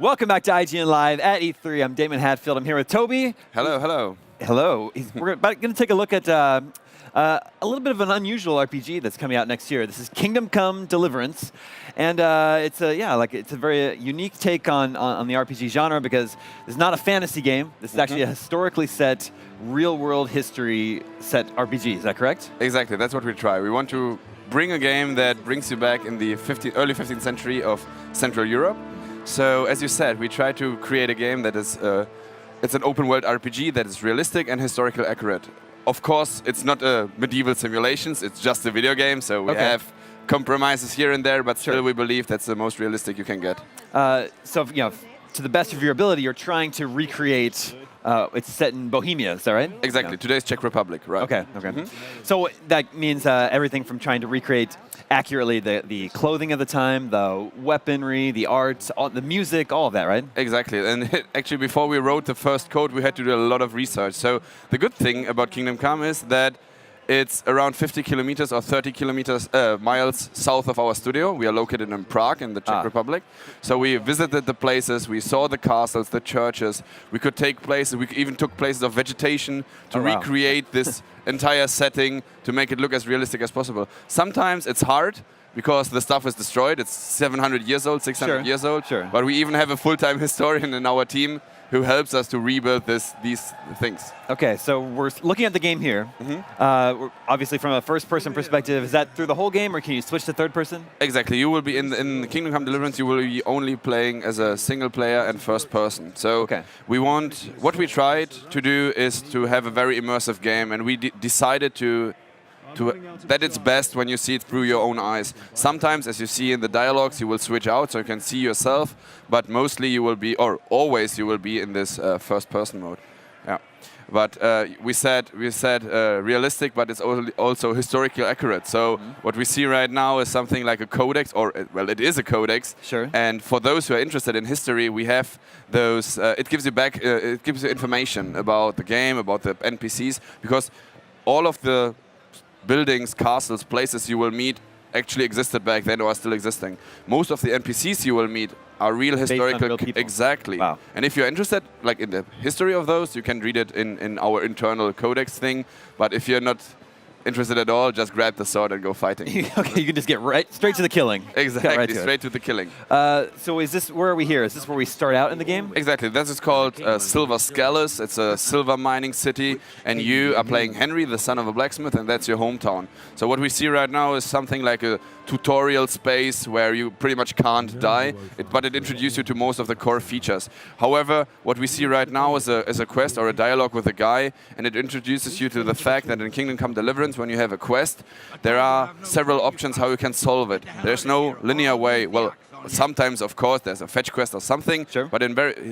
Welcome back to IGN Live at E3. I'm Damon Hatfield. I'm here with Toby. Hello, hello. Hello. We're going to take a look at a little bit of an unusual RPG that's coming out next year. This is Kingdom Come: Deliverance, and it's a very unique take on the RPG genre because it's not a fantasy game. This is actually a historically set, real-world history set RPG. Is that correct? Exactly. That's what we try. We want to bring a game that brings you back in the early 15th century of Central Europe. So, as you said, we try to create a game that is it's an open-world RPG that is realistic and historically accurate. Of course, it's not a medieval simulations, it's just a video game, so we have compromises here and there, but still we believe that's the most realistic you can get. To the best of your ability, you're trying to recreate, it's set in Bohemia, is that right? Exactly, Yeah. today's Czech Republic, right. Okay. So that means everything from trying to recreate accurately the clothing of the time, the weaponry, the art, the music, all of that, right? Exactly, and actually before we wrote the first code, we had to do a lot of research. So the good thing about Kingdom Come is that it's around 50 kilometers or 30 miles south of our studio. We are located in Prague, in the Czech Republic. So we visited the places, we saw the castles, the churches. We could take places, we even took places of vegetation to recreate this entire setting to make it look as realistic as possible. Sometimes it's hard because the stuff is destroyed. It's 700 years old, 600 years old. But we even have a full-time historian in our team who helps us to rebuild these things. Okay, so we're looking at the game here. Obviously, from a first-person perspective, is that through the whole game, or can you switch to third person? Exactly. You will be in Kingdom Come: Deliverance. You will be only playing as a single player and first person. So what we tried to do is to have a very immersive game, and we decided that it's best when you see it through your own eyes. Sometimes, as you see in the dialogues, you will switch out so you can see yourself, but mostly you will be, or always you will be in this first-person mode. Yeah. But we said realistic, but it's also historically accurate. So what we see right now is something like a codex, or well, it is a codex. Sure. And for those who are interested in history, we have those. It gives you information about the game, about the NPCs, because all of the buildings, castles, places you will meet actually existed back then or are still existing. Most of the NPCs you will meet are real historical. Real people. Exactly. Wow. And if you're interested, like in the history of those, you can read it in our internal codex thing. But if you're not interested at all, just grab the sword and go fighting. Okay, you can just get straight to the killing. Exactly, straight to the killing. So where are we here? Is this where we start out in the game? Exactly, this is called Silver Scalus. It's a silver mining city, and you are playing Henry, the son of a blacksmith, and that's your hometown. So what we see right now is something like a tutorial space where you pretty much can't die, but it introduces you to most of the core features. However, what we see right now is a quest or a dialogue with a guy, and it introduces you to the fact that in Kingdom Come: Deliverance, when you have a quest, there are several options how you can solve it. There's no linear way. Well, sometimes, of course, there's a fetch quest or something, but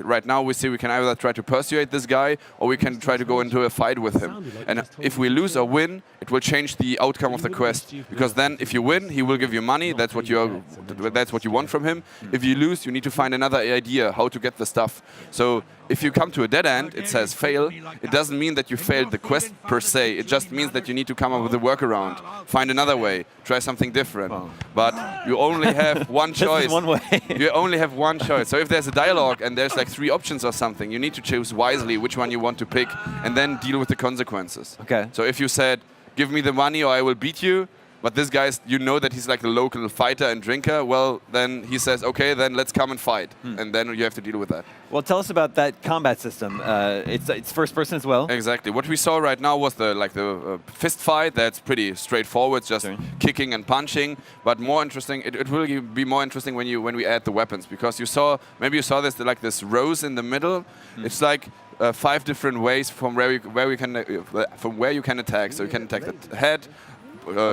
right now we see we can either try to persuade this guy or we can try to go into a fight with him. And if we lose or win, it will change the outcome of the quest. Because then, if you win, he will give you money. That's what you want from him. If you lose, you need to find another idea how to get the stuff. So if you come to a dead end, it says fail. It doesn't mean that you failed the quest per se. It just means that you need to come up with a workaround, find another way, try something different. But you only have one choice. One way. You only have one choice. So if there's a dialogue and there's like 3 options or something, you need to choose wisely which one you want to pick and then deal with the consequences. Okay. So if you said, give me the money or I will beat you, but this guy, you know that he's like a local fighter and drinker, well, then he says, okay, then let's come and fight. And then you have to deal with that. Well, tell us about that combat system. It's first person as well. Exactly. What we saw right now was the fist fight. That's pretty straightforward, just kicking and punching. But more interesting, it will be more interesting when we add the weapons, because maybe you saw this like this rose in the middle. It's like 5 different ways from where you can attack. So you can attack the head,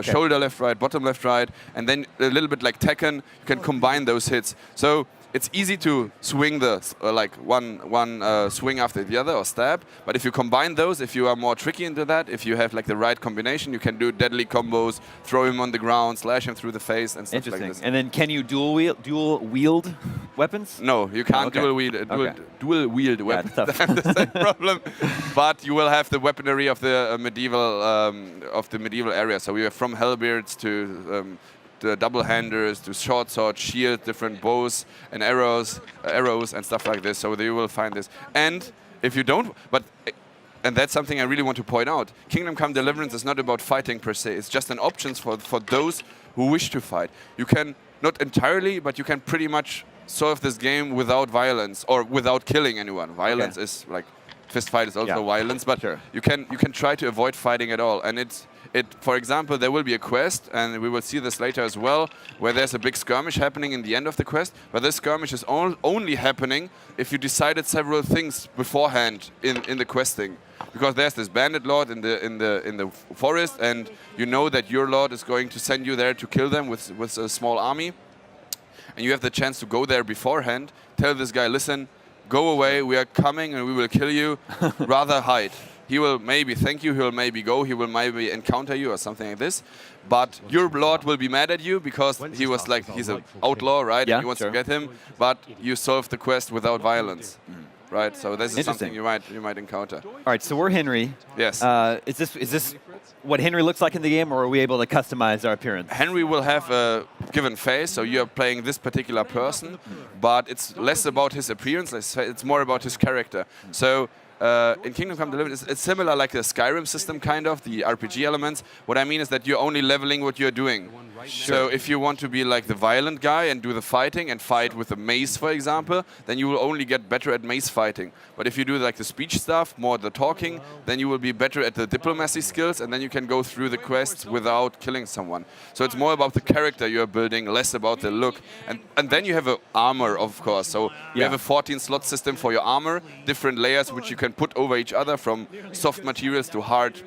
shoulder left, right, bottom left, right, and then a little bit like Tekken, you can combine those hits. So it's easy to swing like one swing after the other or stab, but if you combine those, if you are more tricky into that, if you have like the right combination, you can do deadly combos, throw him on the ground, slash him through the face, and stuff like this. And then can you dual wield weapons? No, you can't dual wield weapons. That's the same problem. But you will have the weaponry of the medieval area. So we are from halberds to double-handers, to short sword, shield, different bows and arrows and stuff like this. So you will find this. And if you don't, and that's something I really want to point out. Kingdom Come Deliverance is not about fighting per se. It's just an option for those who wish to fight. You can, not entirely, but you can pretty much solve this game without violence or without killing anyone. Violence is like, fist fight is also violence, but you can try to avoid fighting at all. And for example, there will be a quest, and we will see this later as well, where there's a big skirmish happening in the end of the quest. But this skirmish is only happening if you decided several things beforehand in the questing, because there's this bandit lord in the forest, and you know that your lord is going to send you there to kill them with a small army, and you have the chance to go there beforehand. Tell this guy, listen, go away, we are coming and we will kill you. Rather hide. He will maybe thank you, he will maybe go, he will maybe encounter you or something like this. But your lord will be mad at you because he was like, he's an outlaw, right? Yeah, and you want to get him, but you solved the quest without violence. Right, so this is something you might encounter. All right, so we're Henry. Yes. Is this what Henry looks like in the game, or are we able to customize our appearance? Henry will have a given face, so you're playing this particular person, but it's less about his appearance, it's more about his character. So in Kingdom Come Deliverance, it's similar like the Skyrim system, kind of, the RPG elements. What I mean is that you're only leveling what you're doing. So if you want to be like the violent guy and do the fighting and fight with a mace, for example, then you will only get better at mace fighting. But if you do like the speech stuff, more the talking, then you will be better at the diplomacy skills, and then you can go through the quests without killing someone. So it's more about the character you're building, less about the look. And then you have an armor, of course. So you have a 14-slot system for your armor, different layers which you can put over each other, from soft materials to hard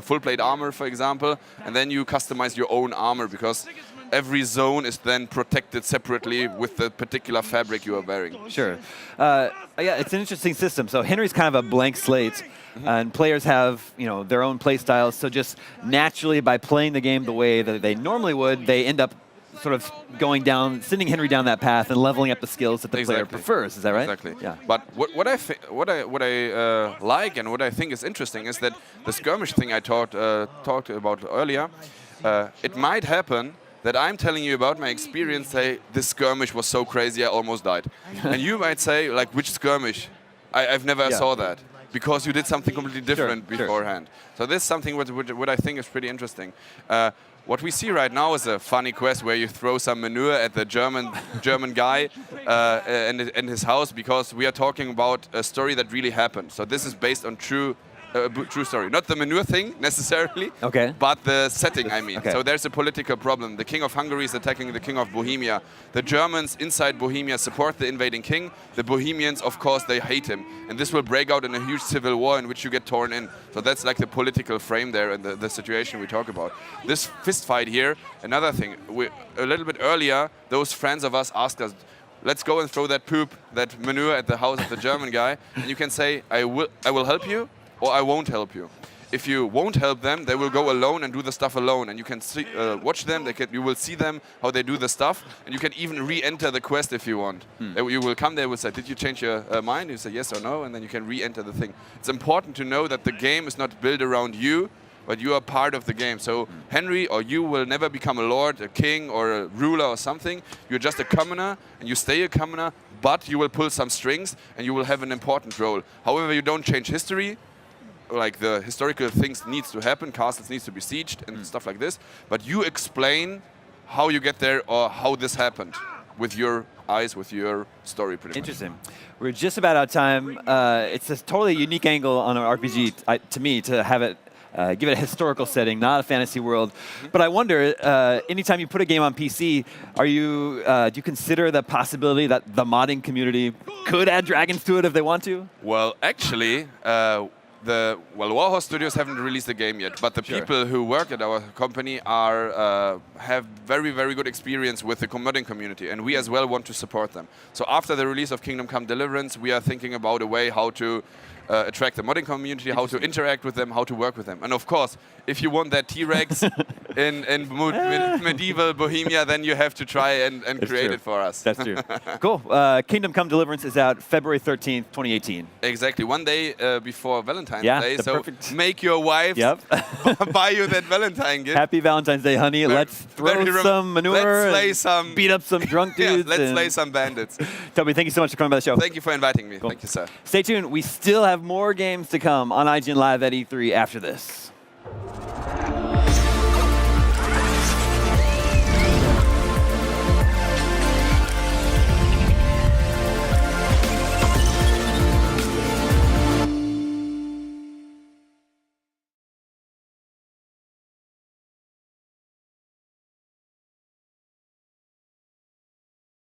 full plate armor, for example, and then you customize your own armor, because every zone is then protected separately with the particular fabric you are wearing. Sure. Yeah, it's an interesting system. So Henry's kind of a blank slate, and players have their own play styles. So just naturally, by playing the game the way that they normally would, they end up sort of sending Henry down that path and leveling up the skills that the player prefers. Is that right? Exactly. Yeah. But what I like and what I think is interesting is that the skirmish thing I talked about earlier, it might happen that I'm telling you about my experience, say, this skirmish was so crazy I almost died. And you might say, like, which skirmish? I've never saw that. Because you did something completely different beforehand. So this is something what I think is pretty interesting. What we see right now is a funny quest where you throw some manure at the German guy and his house, because we are talking about a story that really happened. So this is based on true story. Not the manure thing necessarily, but the setting, I mean. So there's a political problem. The king of Hungary is attacking the king of Bohemia. The Germans inside Bohemia support the invading king. The Bohemians, of course, they hate him. And this will break out in a huge civil war in which you get torn in. So that's like the political frame there and the situation we talk about. This fist fight here, another thing. A little bit earlier, those friends of us asked us, let's go and throw that manure at the house of the German guy. And you can say, I will help you, or I won't help you. If you won't help them, they will go alone and do the stuff alone, and you can watch them. You will see them how they do the stuff, and you can even re-enter the quest if you want. You will come there, will say, "Did you change your mind?" You say yes or no, and then you can re-enter the thing. It's important to know that the game is not built around you, but you are part of the game. So Henry or you will never become a lord, a king, or a ruler or something. You're just a commoner, and you stay a commoner, but you will pull some strings, and you will have an important role. However, you don't change history. Like the historical things needs to happen, castles needs to be sieged and stuff like this, but you explain how you get there or how this happened with your eyes, with your story, pretty much. Interesting. We're just about out of time. It's a totally unique angle on an RPG to me, to have it give it a historical setting, not a fantasy world. But I wonder, anytime you put a game on PC, do you consider the possibility that the modding community could add dragons to it if they want to? Well, actually, Warhorse Studios haven't released the game yet, but the people who work at our company have very, very good experience with the modding community, and we as well want to support them. So after the release of Kingdom Come Deliverance, we are thinking about a way how to attract the modding community, how to interact with them, how to work with them. And of course, if you want that T-Rex, medieval Bohemia, then you have to try and create true. it for us. That's true. Cool. Kingdom Come Deliverance is out February 13th, 2018. Exactly. One day before Valentine's Yeah, Day. the So perfect- make your wife Yep. buy you that Valentine gift. Happy Valentine's Day, honey. Let's throw some manure. Let's slay and some. beat up some drunk Yeah, dudes. let's and- slay some bandits. Toby, thank you so much for coming by the show. Thank you for inviting me. Cool. Thank you, sir. Stay tuned. We still have more games to come on IGN Live at E3 after this.